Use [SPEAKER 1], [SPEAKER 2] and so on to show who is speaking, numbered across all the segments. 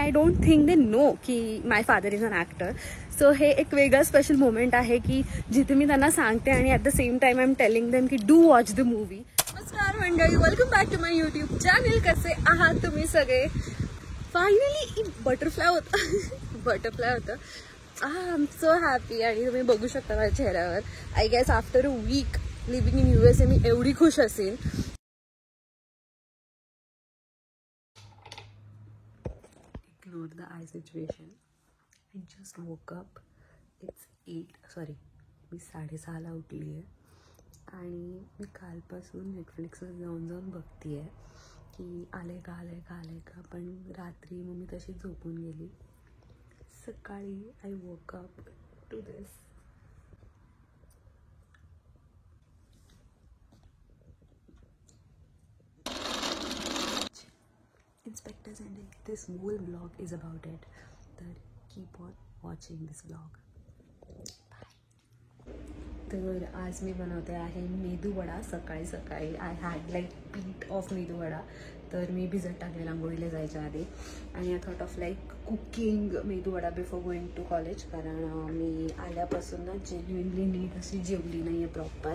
[SPEAKER 1] I don't think they know की my father is an actor. So हे एक वेगळं स्पेशल मोमेंट आहे की जिथे मी त्यांना सांगते आणि at the same time I am telling them की डू वॉच द मूवी. नमस्कार मंडळी, welcome back to my YouTube channel. कसे आहात तुम्ही सगळे? फायनली बटरफ्लाय होतं. I am so happy. आणि तुम्ही बघू शकता माझ्या चेहऱ्यावर, I guess after a week living in USA मी एवढी खुश असेल. Ignore the eye situation. I just woke up. It's 6:30 उठली आहे आणि मी कालपासून नेटफ्लिक्सवर जाऊन बघते आहे की आले का, पण रात्री मग मी तशी झोपून गेली. सकाळी I woke up to this. Inspector Zende. This whole vlog is about it. So keep on watching this vlog. तर आज मी बनवते आहे मेदू वडा. सकाळी I had like pit of medu vada. तर मी भिजत टाकले आंघोळीला जायच्या आधी. आणि I thought of like cooking medu vada before going to college. कारण मी आल्यापासून ना जेन्युइनली नीट अशी जेवली नाही आहे प्रॉपर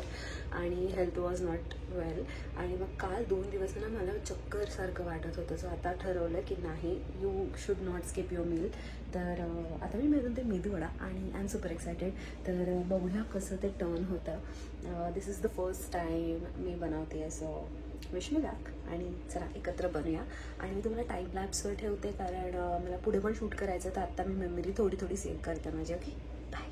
[SPEAKER 1] आणि हेल्थ वॉज नॉट वेल. आणि मग काल 2 दिवस ना मला चक्कर सारखं वाटत होतं. सो आता ठरवलं की नाही, you should not skip your meal. तर आता मी बनवते मेदू वडा आणि आय एम सुपर एक्सायटेड. तर बघूया कसं ते टर्न होतं. दिस इज द फर्स्ट टाईम मी बनवते. So wish me back. आणि चला एकत्र बनूया. आणि मी तुम्हाला टाईम लॅप्सवर ठेवते कारण मला पुढे पण शूट करायचं. तर आत्ता मी मेमरी थोडी सेव्ह करते माझी. Okay, bye.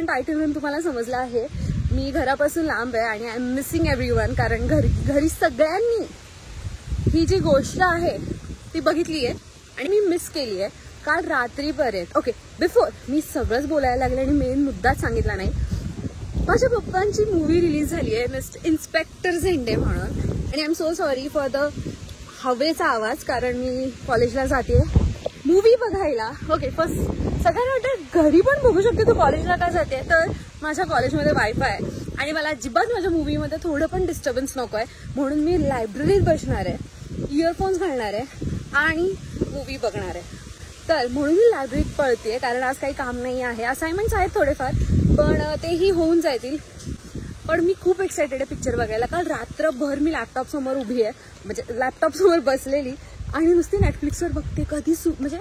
[SPEAKER 1] टायटलवरून तुम्हाला समजलं आहे मी घरापासून लांब आहे आणि आय एम मिसिंग एव्हरीवन. कारण घरी सगळ्यांनी ही जी गोष्ट आहे ती बघितली आहे आणि मी मिस केली आहे काल रात्रीपर्यंत. ओके, बिफोर मी सगळंच बोलायला लागले आणि मेन मुद्दाच सांगितला नाही. माझ्या पप्पांची मूवी रिलीज झाली आहे इन्स्पेक्टर झेंडे म्हणून. आणि I am so sorry for the हवेचा आवाज कारण मी कॉलेजला जाते मूवी बघायला. ओके, फर्स्ट सगळ्यांना वाटतं घरी पण बघू शकते, तू कॉलेजला का जाते. तर माझ्या कॉलेजमध्ये वायफाय आहे आणि मला अजिबात माझ्या मूवीमध्ये थोडं पण डिस्टर्बन्स नको आहे. म्हणून मी लायब्ररीत बसणार आहे, इयरफोन्स घालणार आहे आणि मूवी बघणार आहे. तर म्हणून मी लायब्ररीत पळते कारण आज काही काम नाही आहे. असाइनमेंट्स आहेत थोडेफार पण तेही होऊन जातील. पण मी खूप एक्सायटेड आहे पिक्चर बघायला. काल रात्रभर मी लॅपटॉपसमोर उभी आहे, म्हणजे लॅपटॉपसमोर बसलेली आणि नुसती नेटफ्लिक्सवर बघते. कधी म्हणजे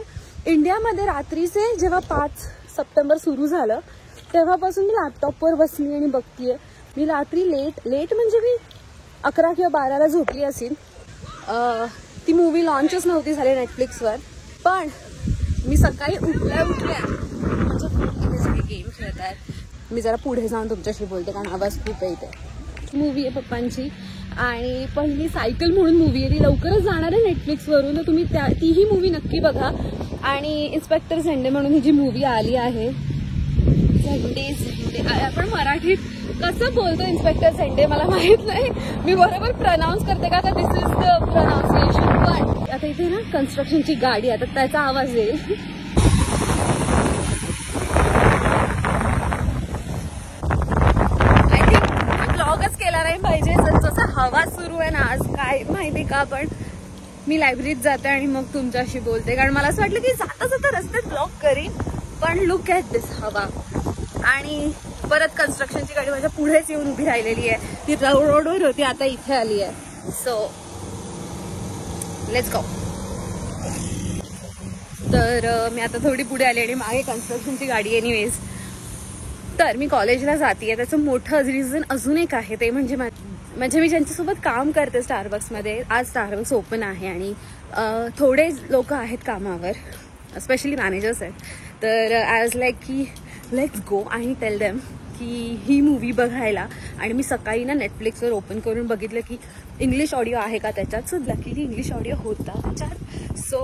[SPEAKER 1] इंडियामध्ये रात्रीचे जेव्हा 5 सप्टेंबर सुरू झालं तेव्हापासून मी लॅपटॉपवर बसली आणि बघतीये. मी रात्री लेट म्हणजे मी 11 किंवा 12ला झोपली असेल. ती मूवी लॉन्चच नव्हती झाली नेटफ्लिक्सवर. पण मी सकाळी उठल्या म्हणजे इथे सगळे गेम खेळतात. मी जरा पुढे जाऊन तुमच्याशी बोलते कारण आवाज खूप येते. मूवी आहे पप्पांची आणि पहिली सायकल म्हणून मूवी आहे, ती लवकरच जाणार आहे नेटफ्लिक्सवरून. तर तुम्ही तीही मूवी नक्की बघा. आणि इन्स्पेक्टर झेंडे म्हणून ही जी मूवी आली आहे, झेंडे आपण मराठीत कसं बोलतो इन्स्पेक्टर झेंडे मला माहित नाही, मी बरोबर प्रनाऊन्स करते का? दिस इज द प्रोनाउन्सिएशन. पण आता इथे ना कन्स्ट्रक्शनची गाडी आता त्याचा आवाज येईल. आय थिंक ब्लॉगच केला नाही पाहिजे जसं हवा सुरू आहे ना आज, काय माहिती का. पण मी लायब्ररीत जाते आणि मग तुमच्याशी बोलते कारण मला असं वाटलं की जाता रस्त्यात ब्लॉग करीन. पण लुक ॲट दिस हवा. आणि परत कन्स्ट्रक्शनची गाडी माझ्या पुढेच येऊन उभी राहिलेली आहे. ती रोडवर होती, आता इथे आली आहे. So let's go. तर मी आता थोडी पुढे आली आणि मागे कन्स्ट्रक्शनची गाडी. एनिवेज, तर मी कॉलेजला जाते. त्याचं मोठं रिझन अजून एक आहे, ते म्हणजे मी ज्यांच्यासोबत काम करते स्टारबक्समध्ये, आज स्टारबक्स ओपन आहे आणि थोडे लोक आहेत कामावर. स्पेशली मॅनेजर्स आहेत. तर आय वॉज लाईक की लेट्स गो आणि टेल देम की ही मूवी बघायला. आणि मी सकाळी ना नेटफ्लिक्सवर ओपन करून बघितलं की इंग्लिश ऑडिओ आहे का त्याच्यात. सो लकीली इंग्लिश ऑडिओ होता त्याच्यात. सो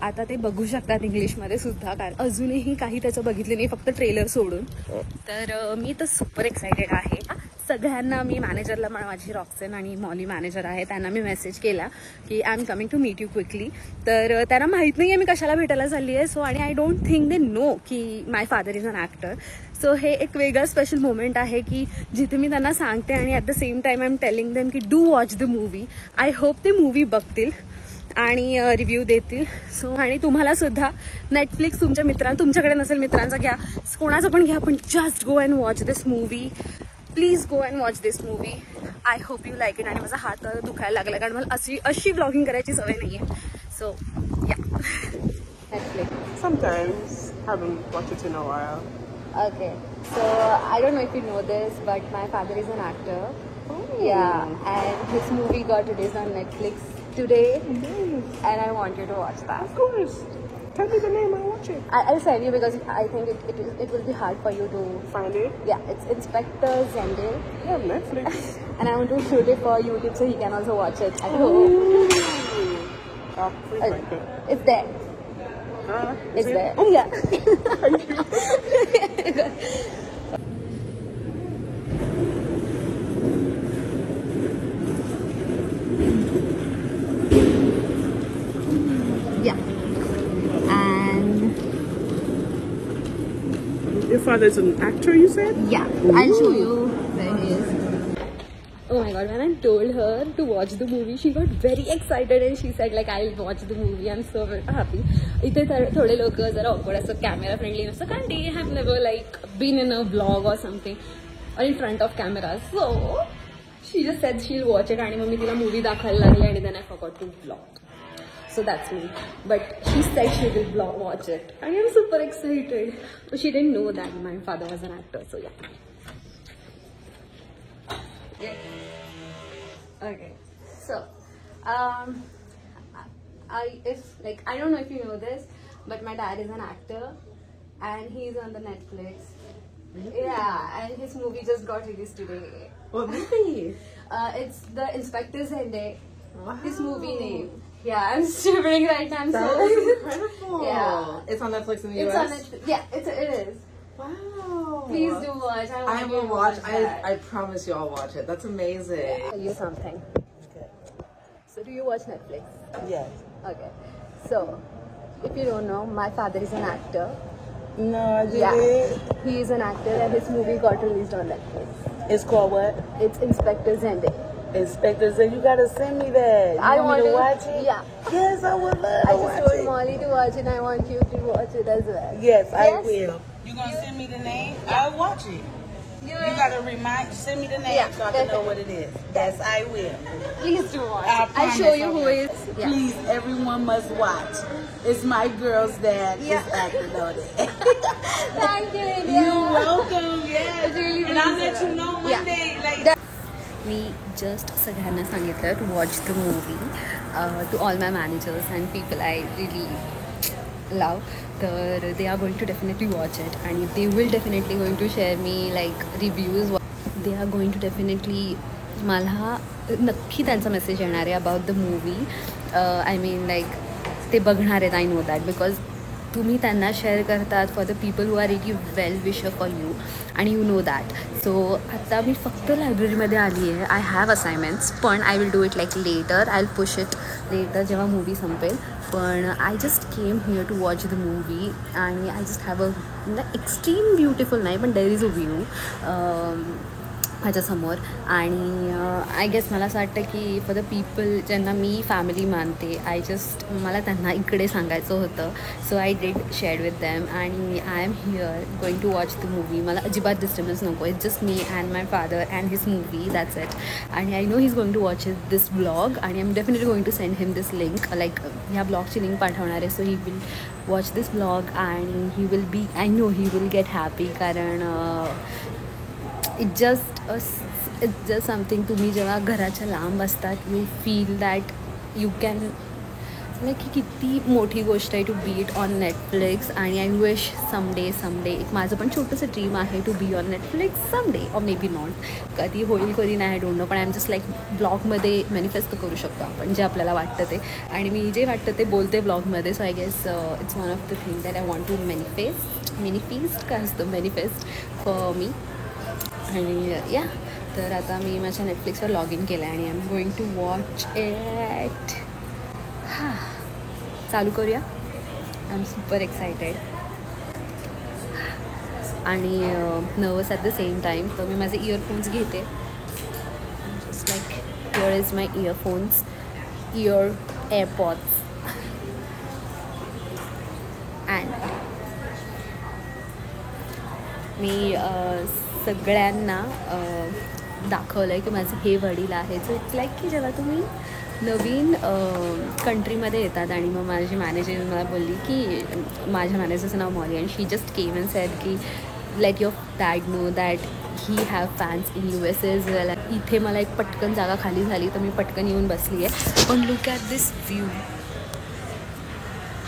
[SPEAKER 1] आता ते बघू शकतात इंग्लिशमध्ये सुद्धा, कारण अजूनही काही त्याचं बघितलं नाही, फक्त ट्रेलर सोडून. तर मी तर सुपर एक्सायटेड आहे. सगळ्यांना मी मॅनेजरला, माझी रॉक्सन आणि मॉली मॅनेजर आहे, त्यांना मी मेसेज केला की I am coming to meet you quickly. तर त्यांना माहीत नाही आहे मी कशाला भेटायला चालली आहे. सो आणि I don't think they know की my father is an actor. So हे एक वेगळं स्पेशल मोमेंट आहे की जिथे मी त्यांना सांगते आणि at the same time I am telling them की do watch the movie. I hope ते मूवी बघतील आणि रिव्ह्यू देतील. सो आणि तुम्हाला सुद्धा नेटफ्लिक्स तुमच्याकडे नसेल मित्रांचा घ्या, कोणाचं पण घ्या, पण just go and watch this movie. Please go and watch this movie. I hope you like it. आणि माझा हात दुखायला लागला कारण मला अशी ब्लॉगिंग करायची सवय नाही आहे. सो या Netflix.
[SPEAKER 2] Sometimes haven't watched it in a while.
[SPEAKER 1] Okay, so I don't know if you know this, but my father is an actor.
[SPEAKER 2] Oh.
[SPEAKER 1] Yeah, and his movie got released on Netflix today, and I want you to watch that.
[SPEAKER 2] Of course. Tell me the name, I'll watch it.
[SPEAKER 1] I'll send you because I think it will be hard for you to
[SPEAKER 2] Find it?
[SPEAKER 1] Yeah, it's Inspector Zende.
[SPEAKER 2] Yeah, Netflix.
[SPEAKER 1] And I want to shoot it for YouTube so he can also watch it at home.
[SPEAKER 2] Oh, please like it.
[SPEAKER 1] It's there. It's
[SPEAKER 2] Is it?
[SPEAKER 1] there. Yeah.
[SPEAKER 2] Thank you.
[SPEAKER 1] Yeah. And
[SPEAKER 2] Your father's an actor, you said?
[SPEAKER 1] yeah, I'll show you where he is. Oh my god, when I told her to watch the movie, she got very excited and she said like I'll watch the movie. I'm so happy. इथे थोडे लोक जरा awkward असं camera friendly नसतं कारण they have never like been in a vlog or something or in front of cameras. So she just said she'll watch it आणि मग मी तिला मूवी दाखवायला लागले आणि then I forgot to vlog. So that's me. But she said she will watch it and I'm super excited. But she didn't know that my father was an actor. So yeah. Okay, so I don't know if you know this, but my dad is an actor, and he's on the Netflix.
[SPEAKER 2] Really?
[SPEAKER 1] Yeah, and his movie just got released today.
[SPEAKER 2] What movie?
[SPEAKER 1] It's the Inspector Zende.
[SPEAKER 2] Wow.
[SPEAKER 1] His movie name. Yeah, I'm shivering right now. I'm
[SPEAKER 2] That
[SPEAKER 1] so
[SPEAKER 2] is incredible.
[SPEAKER 1] Yeah.
[SPEAKER 2] It's on Netflix in the
[SPEAKER 1] It's
[SPEAKER 2] US?
[SPEAKER 1] on Netflix. Yeah, it is.
[SPEAKER 2] Wow.
[SPEAKER 1] Please do watch. I want
[SPEAKER 2] I
[SPEAKER 1] you
[SPEAKER 2] will
[SPEAKER 1] to
[SPEAKER 2] watch.
[SPEAKER 1] that.
[SPEAKER 2] I promise you I'll watch it. That's amazing.
[SPEAKER 1] Tell you something.
[SPEAKER 2] Okay.
[SPEAKER 1] So do you watch Netflix?
[SPEAKER 2] Yes.
[SPEAKER 1] Okay. So, if you don't know, my father is an actor.
[SPEAKER 2] No, I
[SPEAKER 1] Yeah.
[SPEAKER 2] didn't.
[SPEAKER 1] He is an actor and his movie got released on Netflix.
[SPEAKER 2] It's called what?
[SPEAKER 1] It's Inspector Zende.
[SPEAKER 2] Inspector Zende. You gotta send me that. You
[SPEAKER 1] I
[SPEAKER 2] want
[SPEAKER 1] want
[SPEAKER 2] me to
[SPEAKER 1] to-
[SPEAKER 2] watch it?
[SPEAKER 1] yeah.
[SPEAKER 2] Yes, I would love
[SPEAKER 1] I
[SPEAKER 2] to
[SPEAKER 1] just
[SPEAKER 2] watch
[SPEAKER 1] told
[SPEAKER 2] it.
[SPEAKER 1] Molly to watch it and I want you to watch it as well.
[SPEAKER 2] Yes, I
[SPEAKER 1] Yes?
[SPEAKER 2] will.
[SPEAKER 3] You gonna send me the name? I'll watch it. You gotta send me the name
[SPEAKER 1] Yeah,
[SPEAKER 3] so I can know
[SPEAKER 1] definitely.
[SPEAKER 3] what it is. Yes, I will.
[SPEAKER 1] Please do watch
[SPEAKER 3] I
[SPEAKER 1] it. I'll show
[SPEAKER 3] promise
[SPEAKER 1] you
[SPEAKER 3] I
[SPEAKER 1] who
[SPEAKER 3] will.
[SPEAKER 1] is. Yeah.
[SPEAKER 3] Please, everyone must watch. It's my girl's dad
[SPEAKER 1] Yeah.
[SPEAKER 3] is acting on it.
[SPEAKER 1] Thank you, Lydia.
[SPEAKER 3] You're welcome. Yes.
[SPEAKER 1] It really
[SPEAKER 3] And I'll
[SPEAKER 1] means
[SPEAKER 3] let
[SPEAKER 1] a
[SPEAKER 3] you
[SPEAKER 1] lot.
[SPEAKER 3] know
[SPEAKER 1] Yeah.
[SPEAKER 3] Monday. Like.
[SPEAKER 1] मी just सगळ्यांना सांगितलं to watch the movie to all my managers and people I really love. तर they are going to definitely watch it आणि they will definitely going to share मी like reviews. They are going to definitely मला नक्की त्यांचा message येणार आहे about the movie. I mean like ते बघणार आहेत. आय नो दॅट बिकॉज तुम्ही त्यांना शेअर करतात for the people who are really well wisher for you आणि यू नो दॅट. सो आता मी फक्त लायब्ररीमध्ये आली आहे. आय हॅव असाइनमेंट्स पण I will do it like later. I will push it later जेव्हा मूवी संपेल. पण I just came here to watch the movie आणि I just have a extreme beautiful नाही पण देर इज अ व्ह्यू माझ्यासमोर. आणि I guess मला असं वाटतं की फॉर द पीपल ज्यांना मी फॅमिली मानते मला त्यांना इकडे सांगायचं होतं. So I did share with them आणि I am here going to watch the movie. मला अजिबात डिस्टर्बन्स नको. It's just me and my father and his movie that's it. आणि I know he is going to watch this blog आणि I am definitely going to send him this link like ह्या ब्लॉगची link पाठवणार आहे. So he will watch this blog आणि he will B I know he will get happy कारण it's just something. तुम्ही जेव्हा घराच्या लांब असतात you feel that you can like ही किती मोठी गोष्ट आहे to be it on Netflix. आणि आय विश समडे एक माझं पण छोटंसं ड्रीम आहे to be on Netflix someday or maybe not. कधी होईल कधी नाही आय डोंट नो, पण आय एम जस्ट लाईक ब्लॉगमध्ये मॅनिफेस्ट करू शकतो आपण जे आपल्याला वाटतं ते. आणि मी जे वाटतं ते बोलते ब्लॉगमध्ये. So I guess it's one of the thing that I want to manifest काय असतं मॅनिफेस्ट फॉर मी. आणि या तर आता मी माझ्या नेटफ्लिक्सवर लॉग इन केलं आहे आणि I am going to watch it. हां चालू करूया. आय एम सुपर एक्सायटेड आणि nervous at the same time. तर मी माझे इयरफोन्स घेते. Just like here is my earphones, AirPods. And मी सगळ्यांना दाखवलं आहे की माझे हे वडील आहेत. सो इट्स लाईक की जेव्हा तुम्ही नवीन कंट्रीमध्ये येतात आणि मग माझी मॅनेजर मला बोलली की माझ्या मॅनेजरचं नाव मॉली आणि she just came and said की let your dad know that he have fans in US as well. इथे मला एक पटकन जागा खाली झाली तर मी पटकन येऊन बसली आहे. पण लुक ॲट दिस व्ह्यू.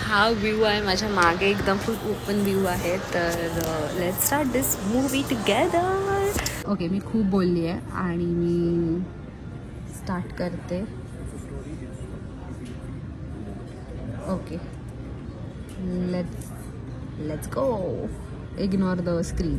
[SPEAKER 1] हा व्ह्यू आहे माझ्या मागे, एकदम फुल ओपन व्ह्यू आहे. तर let's start this movie together. Okay मी खूप बोलली आहे आणि मी स्टार्ट करते. Okay let's go. Ignore the screen.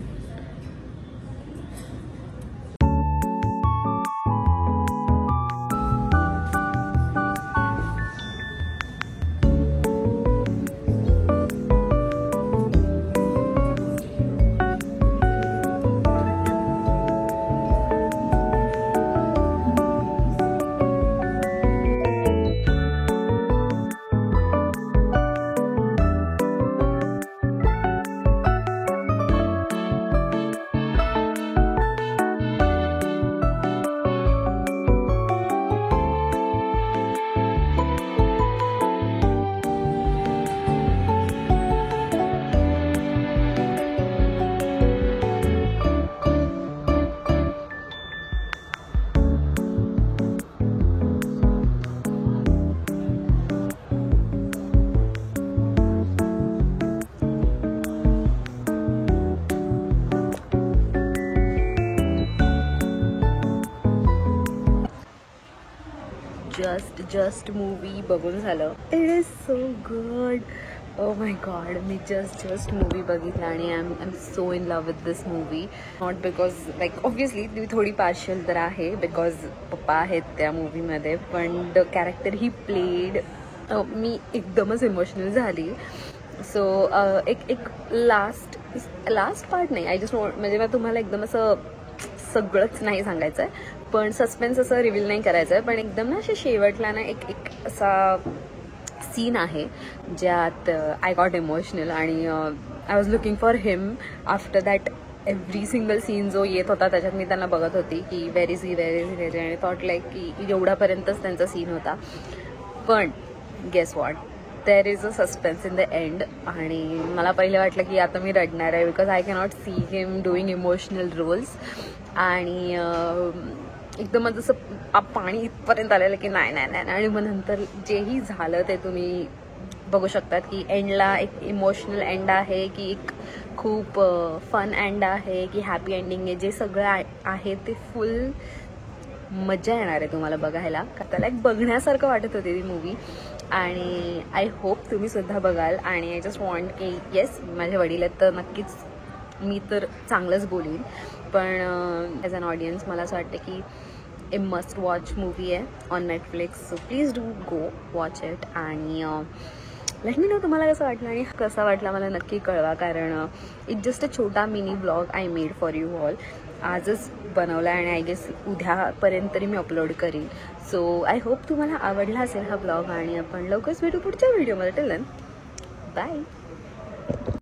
[SPEAKER 1] Just movie बघून झालं. It is so good. Oh my god. मी जस्ट मूवी बघितला आणि I am so in love with this movie. Not because like obviously ती थोडी पार्शियल तर आहे बिकॉज पप्पा आहेत त्या मूवीमध्ये, पण द कॅरेक्टर ही प्लेड मी एकदमच इमोशनल झाली. सो एक लास्ट पार्ट नाही, आय जस्ट म्हणजे मला तुम्हाला एकदम असं सगळंच नाही सांगायचं आहे, पण सस्पेन्स असं रिव्हील नाही करायचं आहे, पण एकदम ना अशा शेवटला ना एक असा सीन आहे ज्यात आय गॉट इमोशनल आणि I was looking for him after that. Every single scene जो येत होता त्याच्यात मी त्यांना बघत होती की वेर इज ही आणि थॉट लाईक की एवढ्यापर्यंतच त्यांचा सीन होता. पण guess what, there is a suspense in the end. आणि मला पहिले वाटलं की आता मी रडणार आहे because I cannot see him doing emotional roles. आणि एकदम जसं पाणी इथपर्यंत आलेलं की नाही. आणि मग नंतर जेही झालं ते तुम्ही बघू शकतात की एंडला एक इमोशनल एंड आहे की एक खूप फन एंड आहे की हॅपी एंडिंग आहे. जे सगळं आहे ते फुल मजा येणार आहे तुम्हाला बघायला. त्याला एक बघण्यासारखं वाटत होती ती मूवी आणि आय होप तुम्ही सुद्धा बघाल. आणि आय जस्ट वॉन्ट की येस माझे वडील आहेत तर नक्कीच मी तर चांगलंच बोलीन, पण ॲज अन ऑडियन्स मला असं वाटतं की ए मस्ट वॉच मूवी आहे on Netflix. So please do go watch it. आणि लेट मी नो तुम्हाला कसं वाटलं आणि कसा वाटला मला नक्की कळवा, कारण इट जस्ट अ छोटा mini blog I made for you all. आजच बनवला आणि आय गेस उद्यापर्यंत तरी मी अपलोड करीन. सो आय होप तुम्हाला आवडला असेल हा ब्लॉग आणि आपण लवकरच भेटू पुढच्या व्हिडिओमध्ये. Till then bye.